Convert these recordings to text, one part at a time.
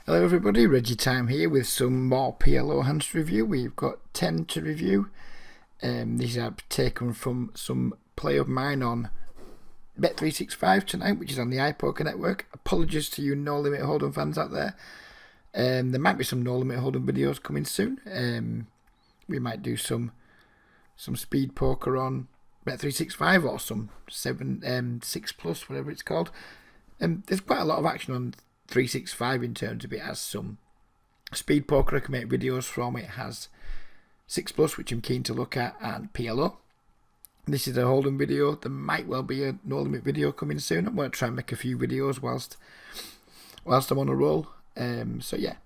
Hello everybody, Reggie Time here with some more PLO hands to review. We've got 10 to review. These are taken from some play of mine on Bet365 tonight, which is on the iPoker network. Apologies to you No Limit Hold'em fans out there. There might be some No Limit Hold'em videos coming soon. We might do some speed poker on Bet365 or some 6 plus, whatever it's called. There's quite a lot of action on 365 in terms of it has some speed poker I can make videos from. It has 6 plus, which I'm keen to look at, and PLO. This is a Hold'em video. There might well be a No Limit video coming soon. I'm going to try and make a few videos whilst I'm on a roll. So yeah,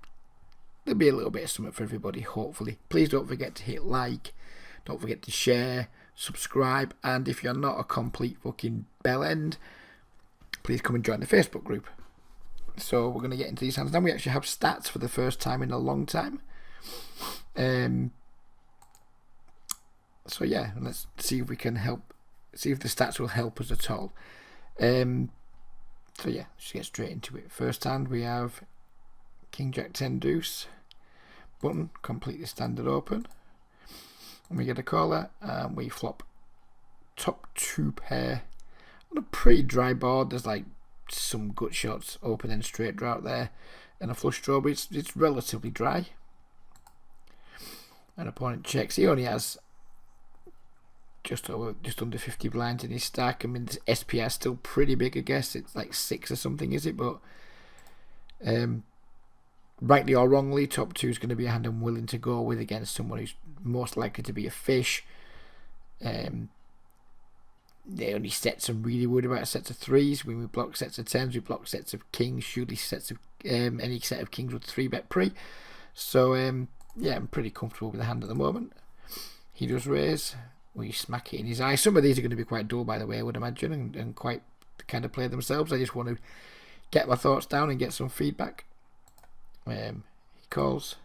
there'll be a little bit of something for everybody, hopefully. Please don't forget to hit like, don't forget to share, subscribe, and if you're not a complete fucking bell end, please come and join the Facebook group. So we're going to get into these hands now. We actually have stats for the first time in a long time. So yeah, let's see if we can help. See if the stats will help us at all. So yeah, let's get straight into it. First hand we have King Jack 10 Deuce. Button completely standard open. And we get a caller and we flop top 2 pair on a pretty dry board. There's like some good shots, open and straight draw out there, and a flush draw, but it's relatively dry. An opponent checks. He only has just under 50 blinds in his stack. I mean, this SPR is still pretty big, I guess. It's like 6 or something, is it? But rightly or wrongly, top 2 is going to be a hand I'm willing to go with against someone who's most likely to be a fish. They only sets I'm really worried about sets of 3s. When we block sets of 10s, we block sets of kings. Surely sets of any set of kings with 3-bet pre. So yeah, I'm pretty comfortable with the hand at the moment. He does raise. We smack it in his eye. Some of these are going to be quite dull, by the way, I would imagine, and quite the kind of play themselves. I just want to get my thoughts down and get some feedback. He calls,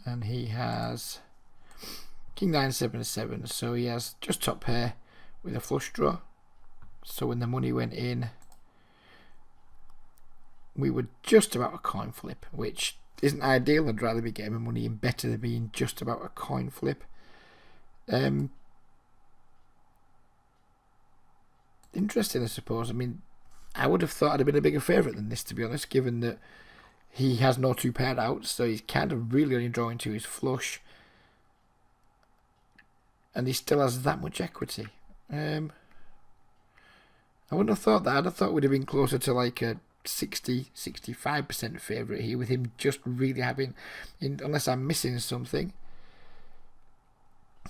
and he has King 9, 7, 7, so he has just top pair with a flush draw. So when the money went in, we were just about a coin flip, which isn't ideal. I'd rather be getting my money in better than being just about a coin flip. Interesting, I suppose. I mean, I would have thought I'd have been a bigger favourite than this, to be honest, given that he has no 2 paired out, so he's kind of really only drawing to his flush. And he still has that much equity. I wouldn't have thought that. I'd have thought we'd have been closer to like a 60-65% favourite here, with him just really having, unless I'm missing something,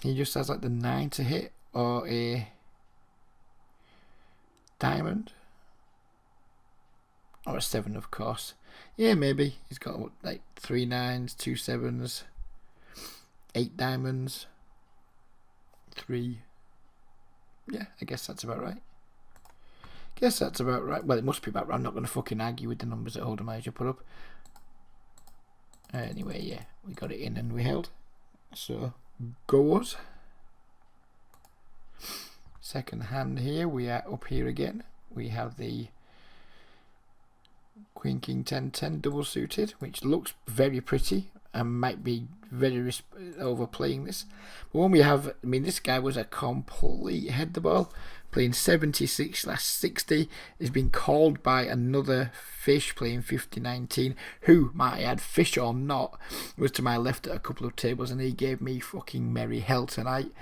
he just has like the 9 to hit or a diamond or a 7, of course. Yeah, maybe he's got like 3 9s, 2 7s, 8 diamonds, 3. Yeah, I guess that's about right. Well, it must be about right. I'm not going to fucking argue with the numbers that Hold'em manager put up. Anyway, yeah, we got it in and we held. So, goes. Second hand here, we are up here again. We have the Queen King 10 10 double suited, which looks very pretty and might be very overplaying this. But when we have, I mean, this guy was a complete head the ball, playing 76/60. He's been called by another fish playing 50-19, who, might I add, fish or not, was to my left at a couple of tables, and he gave me fucking merry hell tonight.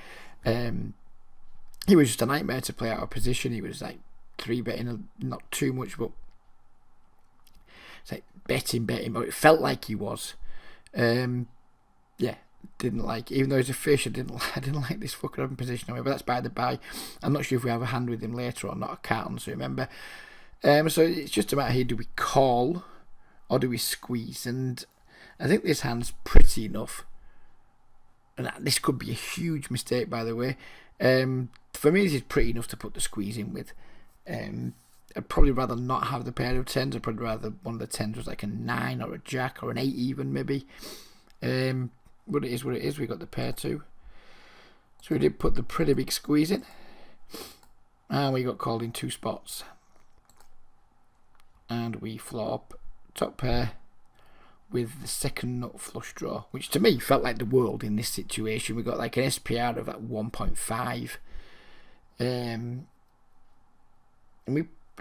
He was just a nightmare to play out of position. He was like 3-betting, not too much, but it's like betting, but it felt like he was. Yeah, didn't like it. Even though he's a fish, I didn't like this fucker having position on me, but that's by the by. I'm not sure if we have a hand with him later or not. I can't honestly remember. So it's just a matter here, do we call or do we squeeze? And I think this hand's pretty enough. And this could be a huge mistake, by the way. For me, this is pretty enough to put the squeeze in with. I'd probably rather not have the pair of 10s. I'd probably rather one of the 10s was like a 9 or a jack or an 8 even, maybe. But it is what it is. We got the pair too. So we did put the pretty big squeeze in. And we got called in 2 spots. And we flop top pair with the second nut flush draw, which to me felt like the world in this situation. We got like an SPR of like 1.5. And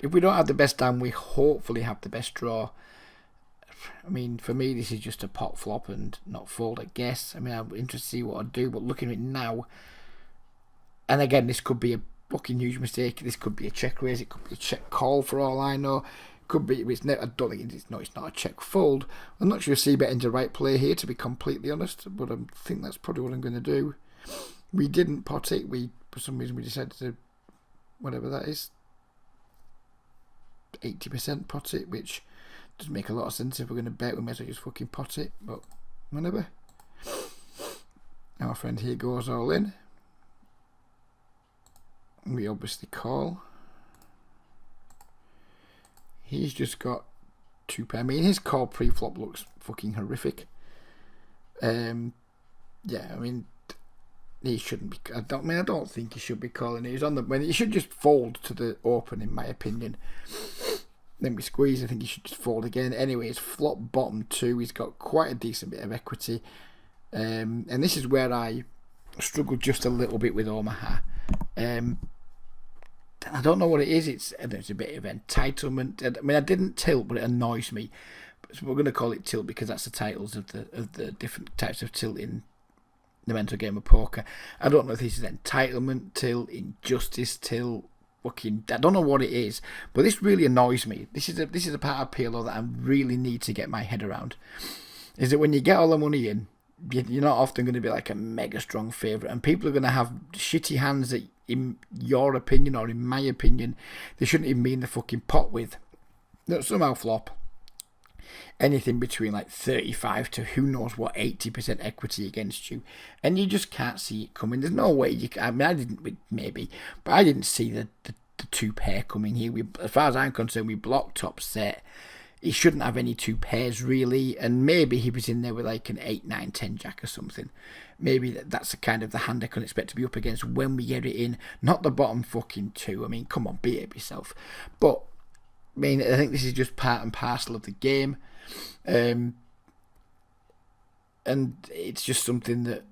if we don't have the best hand, we hopefully have the best draw. I mean, for me, this is just a pot flop and not fold, I guess. I mean, I'm interested to see what I do, but looking at it now, and again, this could be a fucking huge mistake. This could be a check raise. It could be a check call for all I know. It could be. It's not, I don't think it's not a check fold. I'm not sure if C-betting's the right play here, to be completely honest, but I think that's probably what I'm going to do. We didn't pot it. For some reason, we decided to, whatever that is, 80% pot it, which doesn't make a lot of sense. If we're going to bet, we may as well just fucking pot it, but whatever. Our friend here goes all in. We obviously call. He's just got two pair. I mean, his call pre-flop looks fucking horrific. Yeah, I mean, he shouldn't be. I don't think he should be calling. He's on the. When he should just fold to the open, in my opinion. Then we squeeze. I think he should just fold again. Anyway, it's flop bottom 2. He's got quite a decent bit of equity, and this is where I struggled just a little bit with Omaha. I don't know what it is. It's a bit of entitlement. I mean, I didn't tilt, but it annoys me. So we're going to call it tilt because that's the titles of the different types of tilt in the mental game of poker. I don't know if this is entitlement tilt, injustice tilt, fucking. I don't know what it is, but this really annoys me. This is a part of PLO that I really need to get my head around. Is that when you get all the money in, you're not often going to be like a mega strong favourite, and people are going to have shitty hands that, in your opinion or in my opinion, they shouldn't even be in the fucking pot with, that somehow flop anything between like 35 to who knows what 80% equity against you, and you just can't see it coming. There's no way you can. I mean, I didn't, maybe, but I didn't see the two pair coming here. As far as I'm concerned, we blocked top set. He shouldn't have any two pairs really, and maybe he was in there with like an 8, 9, 10 jack or something. Maybe that's the kind of the hand I can expect to be up against when we get it in, not the bottom fucking 2. I mean, come on, behave yourself. But I mean, I think this is just part and parcel of the game, and it's just something that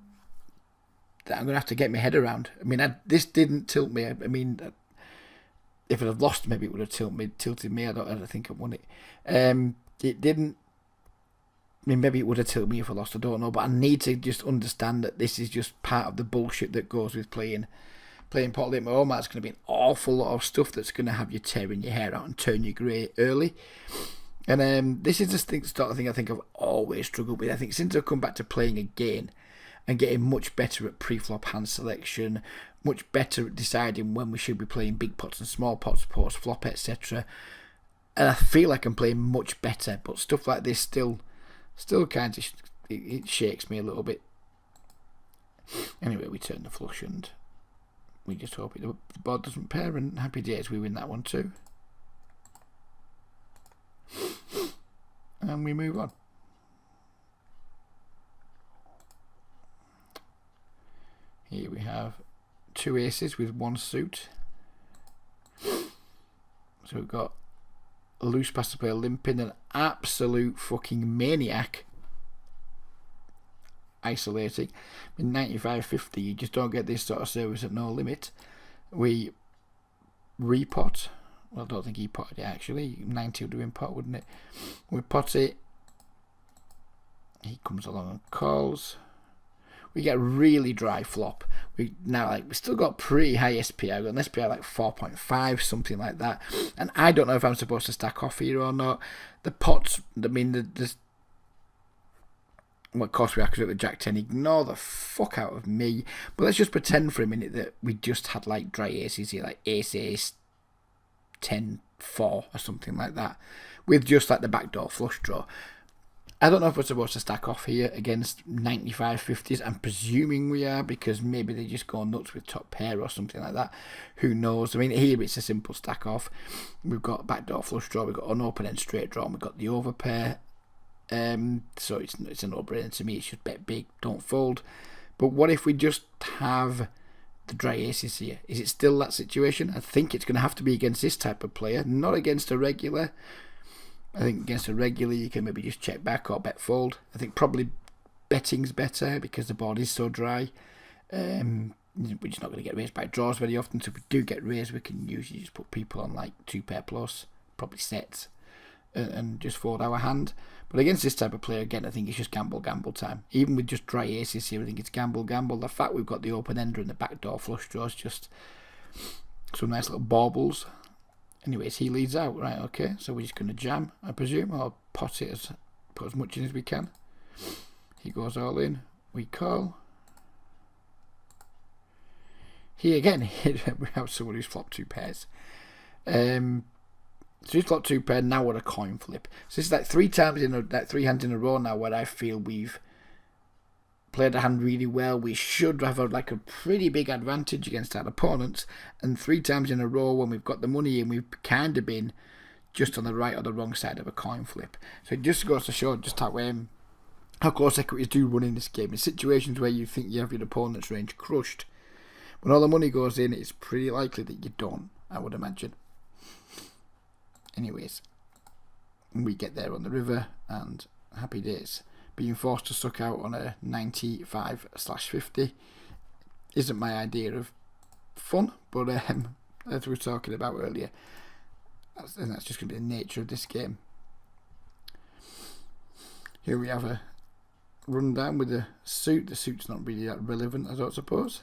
I'm going to have to get my head around. I mean, this didn't tilt me. I mean, if I'd have lost, maybe it would have tilted me. I don't think I won it. It didn't. I mean, maybe it would have tilted me if I lost. I don't know, but I need to just understand that this is just part of the bullshit that goes with playing pot limit. Oh, it's going to be an awful lot of stuff that's going to have you tearing your hair out and turn you grey early. And this is the sort of thing I think I've always struggled with. I think since I've come back to playing again and getting much better at pre-flop hand selection, much better at deciding when we should be playing big pots and small pots, post flop, etc. And I feel like I'm playing much better, but stuff like this still kind of it shakes me a little bit. Anyway, we turn the flush and we just hope the board doesn't pair, and happy days, we win that one too. And we move on. Here we have 2 aces with 1 suit. So we've got a loose pass to play, limping, an absolute fucking maniac isolating. In 95.50, you just don't get this sort of service at no limit. We repot. Well, I don't think he potted it actually. 90 would have been pot, wouldn't it? We pot it. He comes along and calls. We get a really dry flop. We still got pretty high SPR. We've got an SPR like 4.5, something like that. And I don't know if I'm supposed to stack off here or not. The pots, I mean, well, of course we are because we're at the Jack 10. Ignore the fuck out of me. But let's just pretend for a minute that we just had like dry aces here, like ace, 10, 4 or something like that, with just like the backdoor flush draw. I don't know if we're supposed to stack off here against 95.50s. I'm presuming we are, because maybe they just go nuts with top pair or something like that. Who knows? I mean, here it's a simple stack off. We've got backdoor flush draw, we've got an open end straight draw, and we've got the overpair. So it's a no-brainer to me. It's just bet big, don't fold. But what if we just have the dry aces here? Is it still that situation? I think it's going to have to be against this type of player, not against a regular. I think against a regular you can maybe just check back or bet fold. I think probably betting's better because the board is so dry. We're just not going to get raised by draws very often, so if we do get raised we can usually just put people on like 2 pair plus, probably sets, and just fold our hand. But against this type of player, again, I think it's just gamble time. Even with just dry aces here, I think it's gamble. The fact we've got the open ender and the backdoor flush draws, just some nice little baubles. Anyways, he leads out, right? Okay, so we're just going to jam, I presume, or put as much in as we can. He goes all in, we call. Here again, we have someone who's flopped 2 pairs. So he's flopped 2 pairs. Now we're a coin flip. So this is like 3 hands in a row now where I feel we've played a hand really well. We should have like a pretty big advantage against our opponents. And 3 times in a row when we've got the money in, we've kind of been just on the right or the wrong side of a coin flip. So it just goes to show just how close equities do run in this game. In situations where you think you have your opponent's range crushed, when all the money goes in, it's pretty likely that you don't, I would imagine. Anyways, we get there on the river and happy days. Being forced to suck out on a 95/50 isn't my idea of fun, but as we were talking about earlier, that's just going to be the nature of this game. Here we have a rundown with a suit. The suit's not really that relevant, I don't suppose.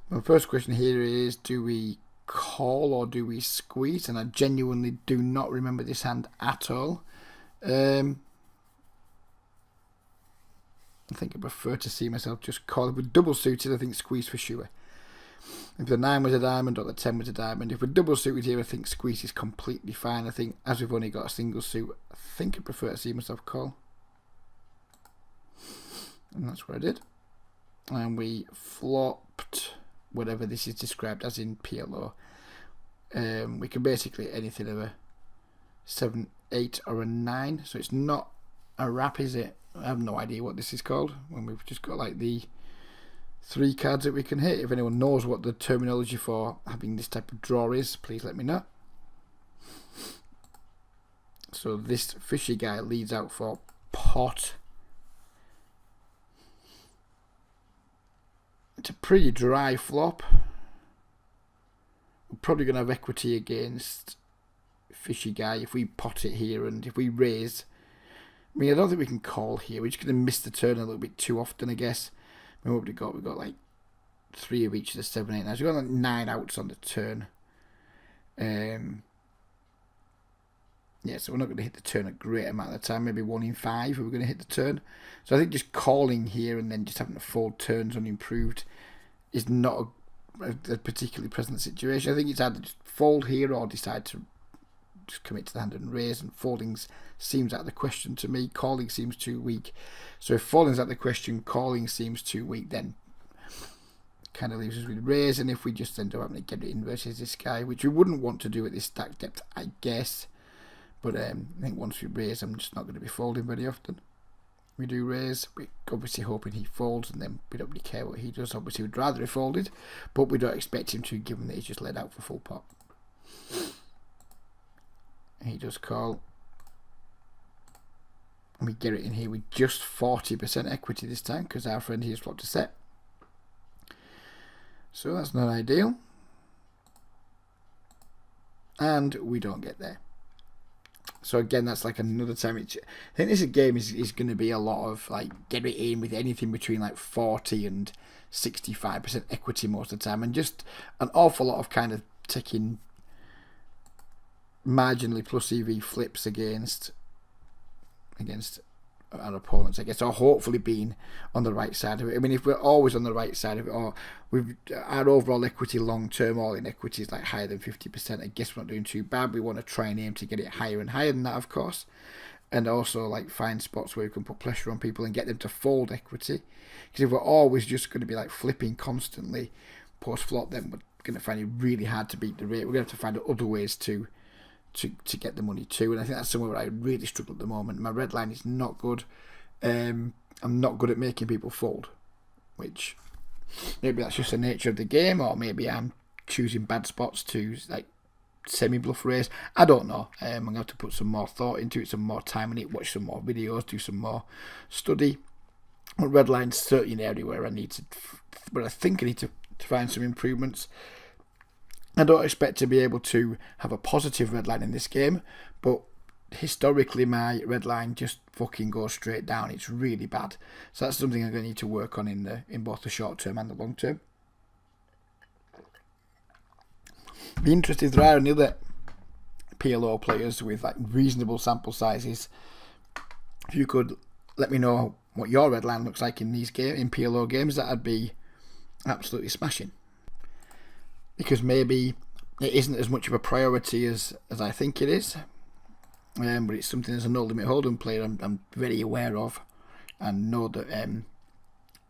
My first question here is, do we call or do we squeeze? And I genuinely do not remember this hand at all. I think I prefer to see myself just call. If we're double suited, I think squeeze for sure. If the 9 was a diamond or the 10 was a diamond, if we're double suited here, I think squeeze is completely fine. I think as we've only got a single suit, I think I prefer to see myself call. And that's what I did. And we flopped whatever this is described as in PLO. We can basically anything of a 7, 8 or a 9. So it's not a wrap, is it? I have no idea what this is called when we've just got like the 3 cards that we can hit. If anyone knows what the terminology for having this type of draw is, please let me know. So this fishy guy leads out for pot. It's a pretty dry flop. We're probably going to have equity against fishy guy if we pot it here, and if we raise, I mean, I don't think we can call here. We're just going to miss the turn a little bit too often, I guess. I mean, what have we got? We've got like 3 of each of the 7, 8, 9. So we've got like 9 outs on the turn. Yeah, so we're not going to hit the turn a great amount of the time. Maybe 1 in 5 we're going to hit the turn. So I think just calling here and then just having to fold turns unimproved is not a particularly present situation. I think it's either just fold here or decide to just commit to the hand and raise, and folding seems out of the question to me. Calling seems too weak. So if folding's out of the question, calling seems too weak, then kind of leaves us with raise. And if we just end up having to get it in versus this guy, which we wouldn't want to do at this stack depth, I guess. But I think once we raise, I'm just not going to be folding very often. We do raise. We're obviously hoping he folds, and then we don't really care what he does. Obviously, we'd rather he folded, but we don't expect him to, given that he's just let out for full pot. He does call. And we get it in here with just 40% equity this time, because our friend here's flopped a set. So that's not ideal. And we don't get there. So again, that's like another time. I think this game is going to be a lot of like get it in with anything between like 40 and 65% equity most of the time, and just an awful lot of kind of taking marginally plus EV flips against our opponents, I guess, or hopefully being on the right side of it. I mean, if we're always on the right side of it, or our overall equity long term, all in equity is like higher than 50%, I guess we're not doing too bad. We want to try and aim to get it higher and higher than that, of course, and also like find spots where we can put pressure on people and get them to fold equity. Because if we're always just going to be like flipping constantly post flop, then we're going to find it really hard to beat the rate. We're going to have to find other ways to get the money too, and I think that's somewhere where I really struggle at the moment. My red line is not good. I'm not good at making people fold, which maybe that's just the nature of the game, or maybe I'm choosing bad spots to like semi-bluff raise. I don't know. I'm going to have to put some more thought into it, some more time in it, watch some more videos, do some more study. But red line's certainly an area where I think I need to find some improvements. I don't expect to be able to have a positive red line in this game, but historically my red line just fucking goes straight down. It's really bad. So that's something I'm going to need to work on in both the short term and the long term. Be interested if there are any other PLO players with like reasonable sample sizes. If you could let me know what your red line looks like in PLO games, that'd be absolutely smashing. Because maybe it isn't as much of a priority as I think it is, but it's something as a no limit hold'em player I'm very aware of, and know that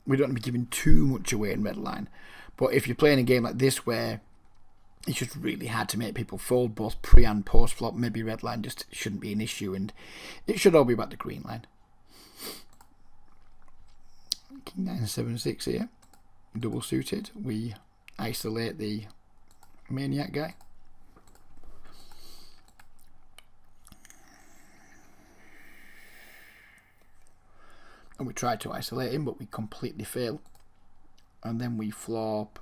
we don't want to be giving too much away in red line. But if you're playing a game like this where it's just really hard to make people fold both pre and post flop, maybe red line just shouldn't be an issue, and it should all be about the green line. King 9 7 6 here, double suited. We isolate the maniac guy. And we try to isolate him, but we completely fail. And then we flop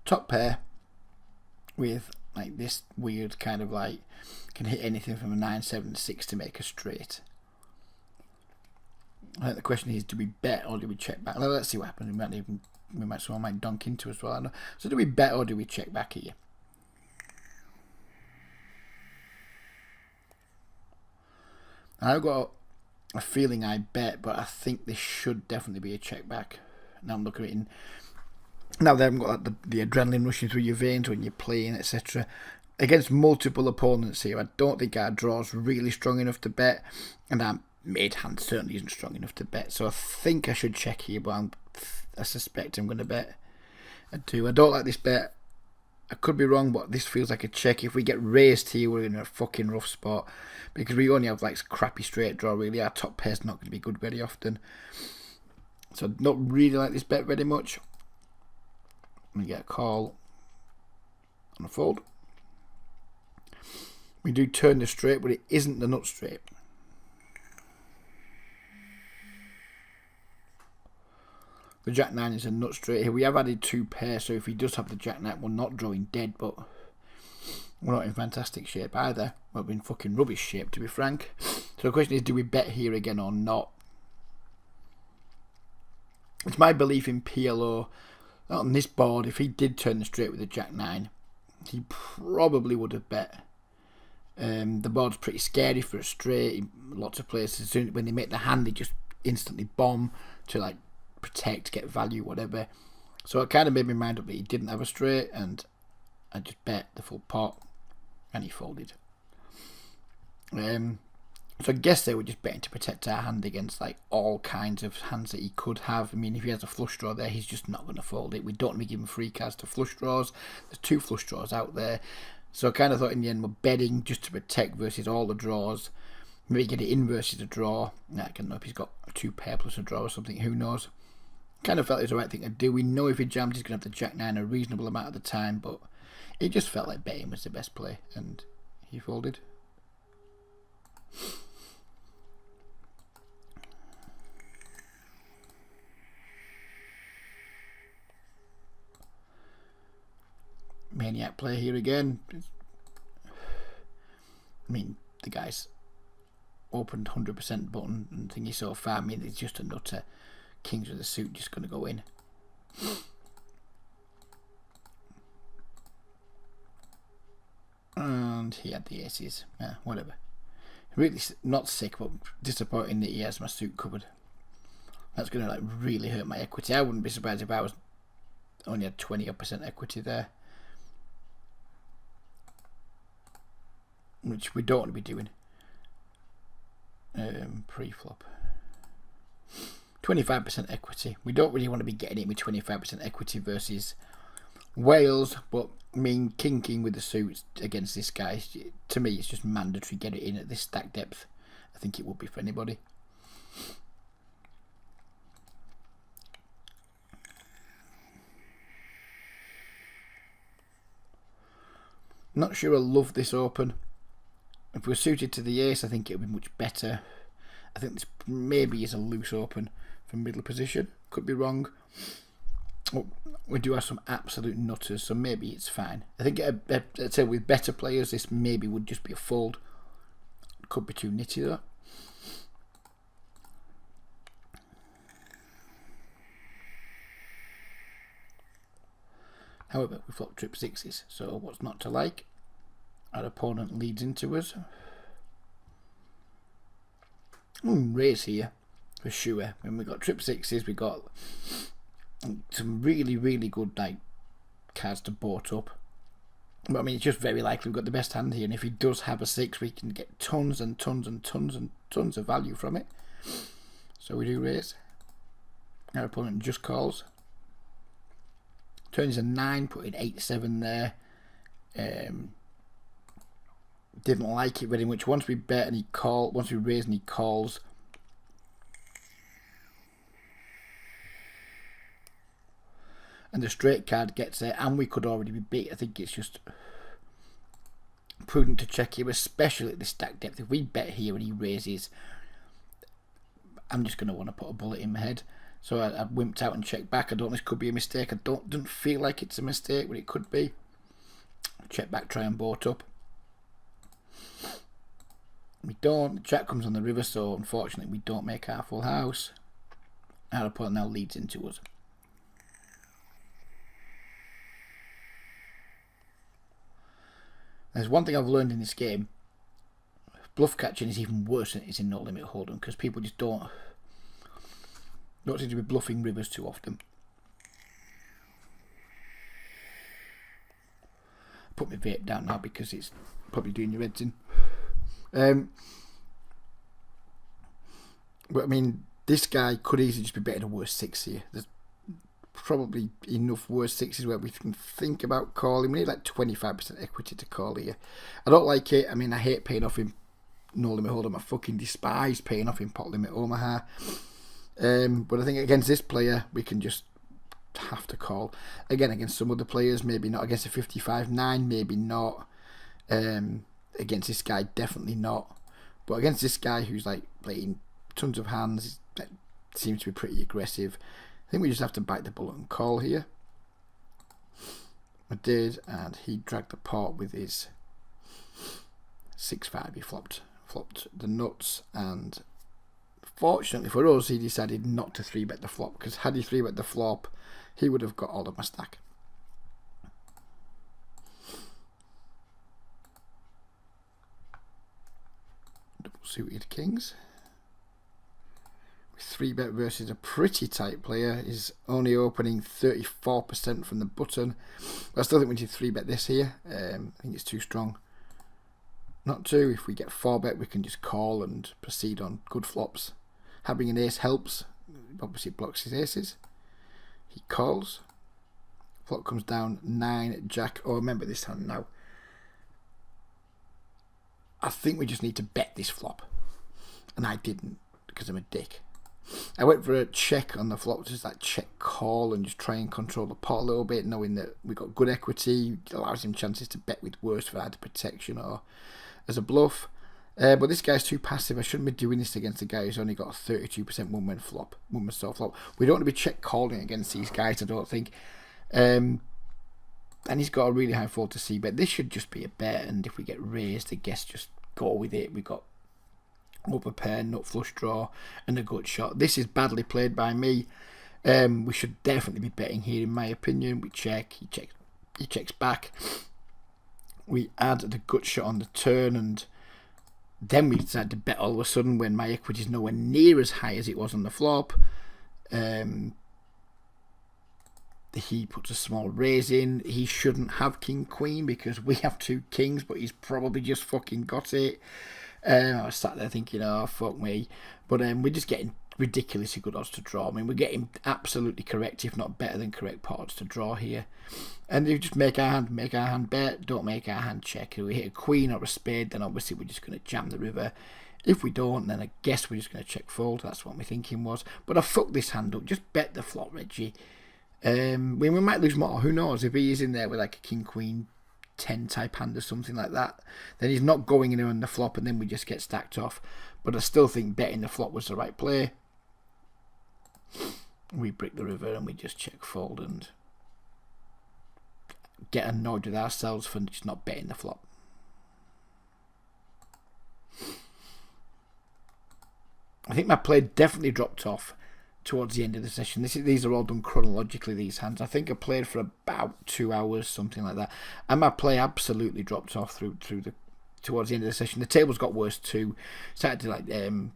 top pair with like this weird kind of like, can hit anything from a 9 7 6 to make a straight. I think the question is, do we bet or do we check back? Well, let's see what happens. Someone might dunk into as well. I know. So do we bet or do we check back here? I've got a feeling I bet, but I think this should definitely be a check back. Now I'm looking at it now they haven't got the adrenaline rushing through your veins when you're playing, etc. Against multiple opponents here, I don't think our draw's really strong enough to bet, and our mid hand certainly isn't strong enough to bet. So I think I should check here, but I suspect I'm going to bet a 2. I don't like this bet. I could be wrong, but this feels like a check. If we get raised here, we're in a fucking rough spot, because we only have like crappy straight draw. Really, our top pair's not going to be good very often. So I don't really like this bet very much. We get a call on a fold. We do turn the straight, but it isn't the nut straight. The Jack 9 is a nut straight here. We have added 2 pairs, so if he does have the Jack 9, we're not drawing dead, but we're not in fantastic shape either. We're in fucking rubbish shape, to be frank. So the question is, do we bet here again or not? It's my belief in PLO, on this board, if he did turn the straight with the Jack 9, he probably would have bet. The board's pretty scary for a straight. Lots of players, as soon when they make the hand, they just instantly bomb to like protect, get value, whatever. So it kind of made me mind up that he didn't have a straight, and I just bet the full pot, and he folded. So I guess they were just betting to protect our hand against like all kinds of hands that he could have. I mean, if he has a flush draw there, he's just not going to fold it. We don't want to give him free cards to flush draws. There's 2 flush draws out there. So I kind of thought in the end we're betting just to protect versus all the draws. Maybe get it in versus a draw. I don't know if he's got a 2 pair plus a draw or something. Who knows? Kind of felt it was the right thing to do. We know if he jams, he's going to have the Jack 9 a reasonable amount of the time, but it just felt like betting was the best play, and he folded. Maniac play here again. I mean, the guy's opened 100% button and thingy so far. I mean, it's just a nutter. Kings with the suit just going to go in. And he had the aces. Whatever. Really not sick, but disappointing that he has my suit covered. That's going to like really hurt my equity. I wouldn't be surprised if I was only had 20% equity there, which we don't want to be doing. Pre-flop. 25% equity. We don't really want to be getting it with 25% equity versus Wales, but I mean, king with the suits against this guy, to me, it's just mandatory. Get it in at this stack depth. I think it would be for anybody. Not sure I love this open. If we're suited to the ace, I think it would be much better. I think this maybe is a loose open from middle position. Could be wrong. Oh, we do have some absolute nutters, so maybe it's fine. I think I'd say with better players, this maybe would just be a fold. Could be too nitty though. However, we flop trip sixes, so what's not to like? Our opponent leads into us. Raise here for sure. When we got trip sixes, we got some really, really good cards to boat up. But I mean, it's just very likely we've got the best hand here, and if he does have a six, we can get tons and tons and tons and tons of value from it. So we do raise. Our opponent just calls. Turn is a 9, putting 8-7 there. Didn't like it very much. Once we bet and once we raise and he calls. And the straight card gets there, and we could already be beat. I think it's just prudent to check here, especially at the stack depth. If we bet here and he raises, I'm just going to want to put a bullet in my head. So I wimped out and checked back. I don't know, this could be a mistake. I don't feel like it's a mistake, but it could be. Check back, try and boat up. We don't. The jack comes on the river, so unfortunately we don't make our full house. Our opponent now leads into us. There's one thing I've learned in this game. Bluff catching is even worse than it is in no limit hold'em, because people just don't seem to be bluffing rivers too often. Put my vape down now because it's probably doing your heads in. But I mean, this guy could easily just be betting a worse six here. There's probably enough worse sixes where we can think about calling. We need like 25% equity to call here. I don't like it. I mean, I hate paying off in no limit hold'em. I fucking despise paying off in pot limit Omaha. But I think against this player, we can just have to call. Again, against some other players, maybe not. Against a 55-9, maybe not. Against this guy, definitely not. But against this guy who's like playing tons of hands, seems to be pretty aggressive. I think we just have to bite the bullet and call here. I did, and he dragged the pot with his 6-5. He flopped the nuts, and fortunately for us, he decided not to 3-bet the flop, because had he 3-bet the flop, he would have got all of my stack. Double suited kings. 3-bet versus a pretty tight player is only opening 34% from the button. But I still think we need to 3-bet this here. I think it's too strong not to. If we get 4-bet, we can just call and proceed on good flops. Having an ace helps. Obviously, it blocks his aces. He calls. Flop comes down 9 jack. Oh, remember this hand now. I think we just need to bet this flop, and I didn't because I'm a dick. I went for a check on the flop, just that check call, and just try and control the pot a little bit, knowing that we got good equity. It allows him chances to bet with worse for either protection or as a bluff. But this guy's too passive. I shouldn't be doing this against a guy who's only got a 32% one-man flop, one-man stall flop. We don't want to be check calling against these guys, I don't think. And he's got a really high fold to see bet. This should just be a bet, and if we get raised, I guess just go with it. We got over pair, nut flush draw, and a good shot. This is badly played by me. We should definitely be betting here, in my opinion. We check, he checks back. We add the gut shot on the turn, and then we decide to bet all of a sudden when my equity is nowhere near as high as it was on the flop. He puts a small raise in. He shouldn't have king queen because we have 2 kings, but he's probably just fucking got it. I was sat there thinking, oh, fuck me. But we're just getting ridiculously good odds to draw. I mean, we're getting absolutely correct, if not better than correct, pot odds to draw here. And you just make our hand bet, don't make our hand check. If we hit a queen or a spade, then obviously we're just going to jam the river. If we don't, then I guess we're just going to check fold. That's what my thinking was. But I fucked this hand up. Just bet the flop, Reggie. We might lose more. Who knows? If he is in there with like a king queen 10 type hand or something like that, then he's not going in on the flop and then we just get stacked off. But I still think betting the flop was the right play. We brick the river and we just check fold and get annoyed with ourselves for just not betting the flop. I think my play definitely dropped off towards the end of the session. These are all done chronologically, these hands. I think I played for about 2 hours, something like that. And my play absolutely dropped off towards the end of the session. The tables got worse too. Started to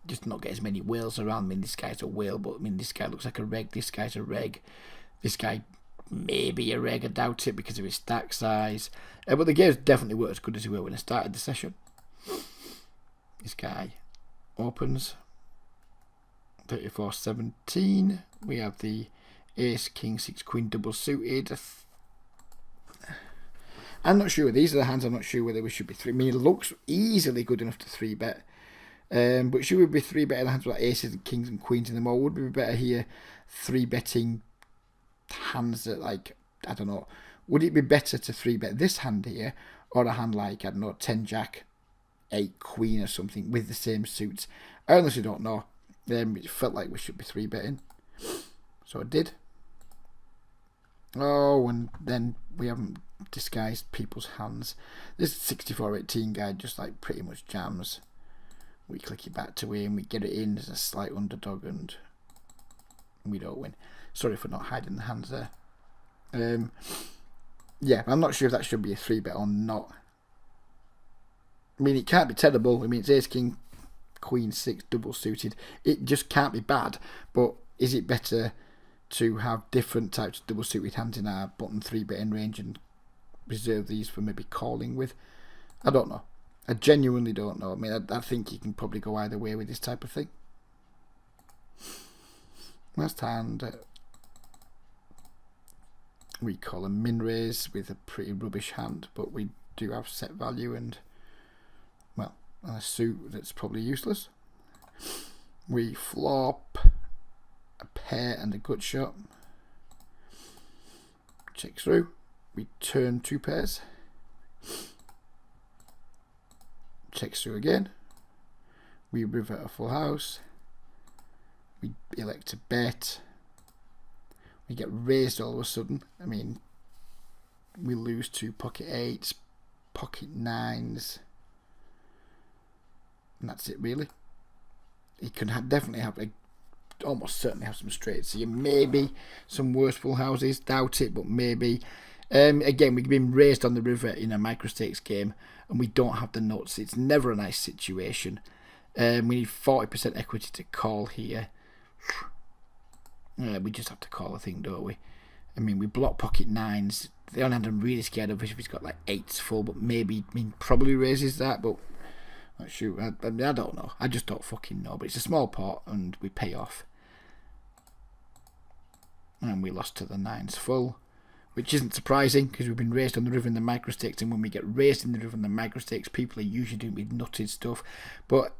just not get as many whales around. I mean, this guy's a whale, but I mean, this guy looks like a reg. This guy's a reg. This guy maybe a reg. I doubt it because of his stack size. But the games definitely weren't as good as they were when I started the session. This guy opens 34-17. We have the ace, king, 6, queen double suited. I'm not sure. These are the hands I'm not sure whether we should be three. I mean, it looks easily good enough to 3-bet. But should we be 3-betting the hands with like aces and kings and queens in them, or would we be better here 3-betting hands that, like, I don't know, would it be better to 3-bet this hand here or a hand like, I don't know, 10 jack, 8 queen or something with the same suits? I honestly don't know. It felt like we should be 3-betting, so I did. Oh, and then we haven't disguised people's hands. This 64-18 guy just like pretty much jams. We click it back to him, we get it in as a slight underdog, and we don't win. Sorry for not hiding the hands there. Yeah, I'm not sure if that should be a 3-bet or not. I mean, it can't be terrible. I mean, it's ace, king, queen, 6 double suited. It just can't be bad. But is it better to have different types of double suited hands in our bottom 3-betting range and reserve these for maybe calling with? I don't know. I genuinely don't know. I mean, I think you can probably go either way with this type of thing. Last hand, we call a min raise with a pretty rubbish hand, but we do have set value and, well, a suit that's probably useless. We flop a pair and a gut shot. Check through. We turn 2 pairs. Checks through again. We river a full house. We elect to bet. We get raised all of a sudden. I mean, we lose 2 pocket 8s, pocket 9s, and that's it really. He can definitely have almost certainly have some straights here. Maybe some worse full houses. Doubt it, but maybe. Again, we've been raised on the river in a micro stakes game, and we don't have the nuts. It's never a nice situation. We need 40% equity to call here. We just have to call a thing, don't we? I mean, we block pocket 9s. The only hand I'm really scared of is if he's got like 8s full, but maybe, I mean, probably raises that, but not sure. I don't know. I just don't fucking know. But it's a small pot, and we pay off. And we lost to the 9s full, which isn't surprising because we've been raised on the river in the micro stakes, and when we get raised in the river in the micro stakes, people are usually doing with nutted stuff. But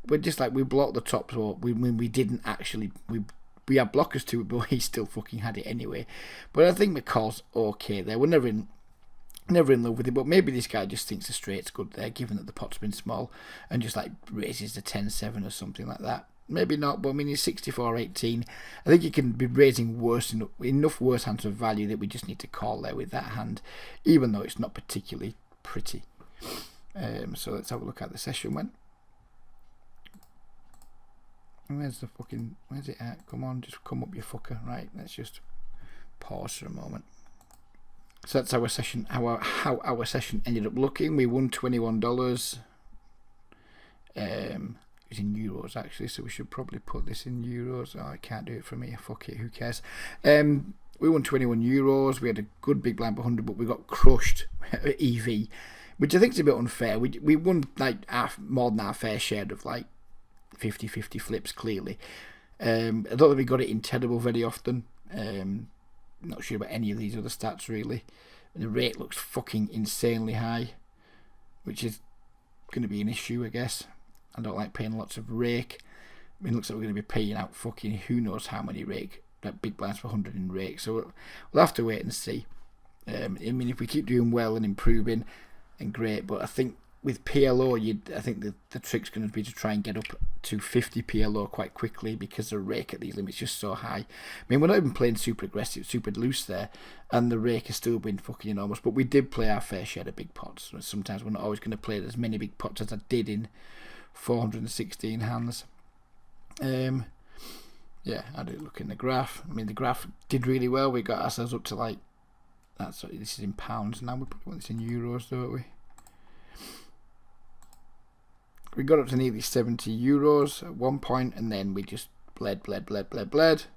we're just like, we blocked the top, so we didn't actually, we had blockers to it, but he still fucking had it anyway. But I think the call's okay there. We're never in love with it, but maybe this guy just thinks the straight's good there, given that the pot's been small, and just like raises the 10-7 or something like that. Maybe not, but I mean, he's 64-18. I think he can be raising enough worse hands of value that we just need to call there with that hand, even though it's not particularly pretty. So let's have a look at the session went. Where's it at? Come on, just come up, you fucker. Right, let's just pause for a moment. So that's our session, how our session ended up looking. We won $21. It was in euros actually, so we should probably put this in euros. Oh, I can't do it from here. Fuck it, who cares? We won 21 euros. We had a good big blind for 100, but we got crushed at EV, which I think is a bit unfair. We won like more than our fair share of like 50-50 flips, clearly. I don't think we got it in terrible very often. Not sure about any of these other stats really. The rate looks fucking insanely high, which is going to be an issue, I guess. I don't like paying lots of rake. I mean, it looks like we're going to be paying out fucking who knows how many rake, like big blinds for 100 in rake. So we'll have to wait and see. I mean, if we keep doing well and improving, and great. But I think with PLO, I think the trick's going to be to try and get up to 50 PLO quite quickly, because the rake at these limits is just so high. I mean, we're not even playing super aggressive, super loose there, and the rake has still been fucking enormous. But we did play our fair share of big pots. Sometimes we're not always going to play as many big pots as I did in 416 hands. Yeah, I do look in the graph. I mean, the graph did really well. We got ourselves up to like, this is in pounds now. We probably want this in euros, don't we? We got up to nearly 70 euros at one point, and then we just bled. This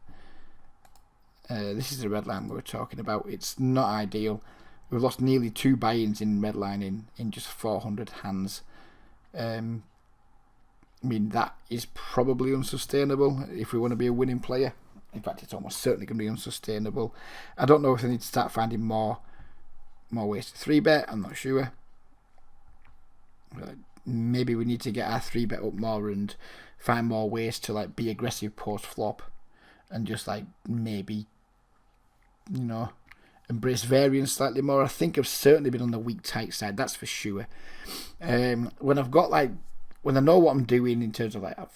is the red line we were talking about. It's not ideal. We've lost nearly 2 buy-ins in red line in just 400 hands. I mean, that is probably unsustainable if we want to be a winning player. In fact, it's almost certainly going to be unsustainable. I don't know if I need to start finding more ways to 3-bet. I'm not sure. Maybe we need to get our 3-bet up more and find more ways to like be aggressive post flop, and just like maybe, you know, embrace variance slightly more. I think I've certainly been on the weak tight side, that's for sure. When I know what I'm doing in terms of like a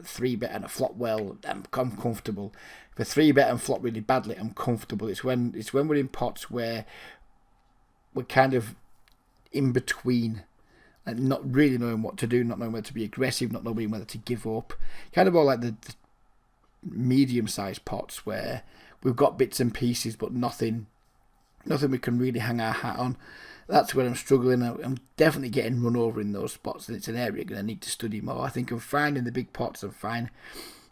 3-bet and a flop well, I'm comfortable. If a 3-bet and flop really badly, I'm comfortable. It's when we're in pots where we're kind of in between, and not really knowing what to do, not knowing whether to be aggressive, not knowing whether to give up. Kind of all like the medium-sized pots where we've got bits and pieces, but nothing we can really hang our hat on. That's where I'm struggling. I'm definitely getting run over in those spots, and it's an area I'm going to need to study more. I think I'm fine in the big pots. I'm fine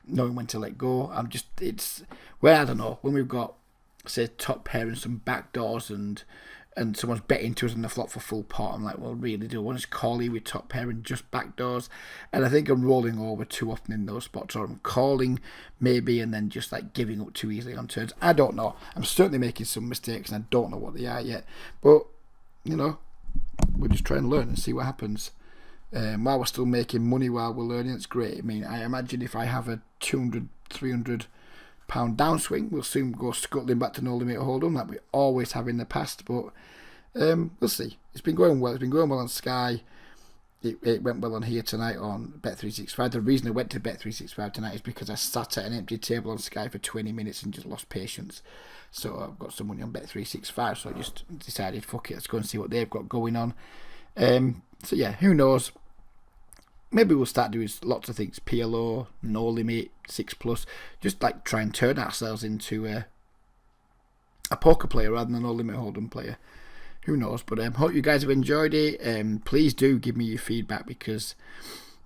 knowing when to let go. It's where, I don't know, when we've got, say, top pair and some back doors and someone's betting to us on the flop for full pot, I'm like, well, really, do I want to call you with top pair and just back doors? And I think I'm rolling over too often in those spots, or I'm calling maybe and then just like giving up too easily on turns. I don't know. I'm certainly making some mistakes, and I don't know what they are yet. But, you know, we'll just try and learn and see what happens. While we're still making money while we're learning, it's great. I mean, I imagine if I have a 200, 300 pound downswing, we'll soon go scuttling back to no limit hold'em like we always have in the past. But we'll see. It's been going well. It's been going well on Sky. It went well on here tonight on Bet365. The reason I went to Bet365 tonight is because I sat at an empty table on Sky for 20 minutes and just lost patience. So I've got some money on Bet365, so I just decided, fuck it, let's go and see what they've got going on. So yeah, who knows? Maybe we'll start doing lots of things. PLO, no limit, 6+. Just like try and turn ourselves into a poker player rather than a no limit hold'em player. Who knows? But hope you guys have enjoyed it. Please do give me your feedback, because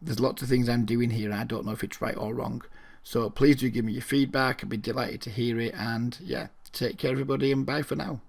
there's lots of things I'm doing here and I don't know if it's right or wrong. So please do give me your feedback. I'd be delighted to hear it. And yeah, take care everybody, and bye for now.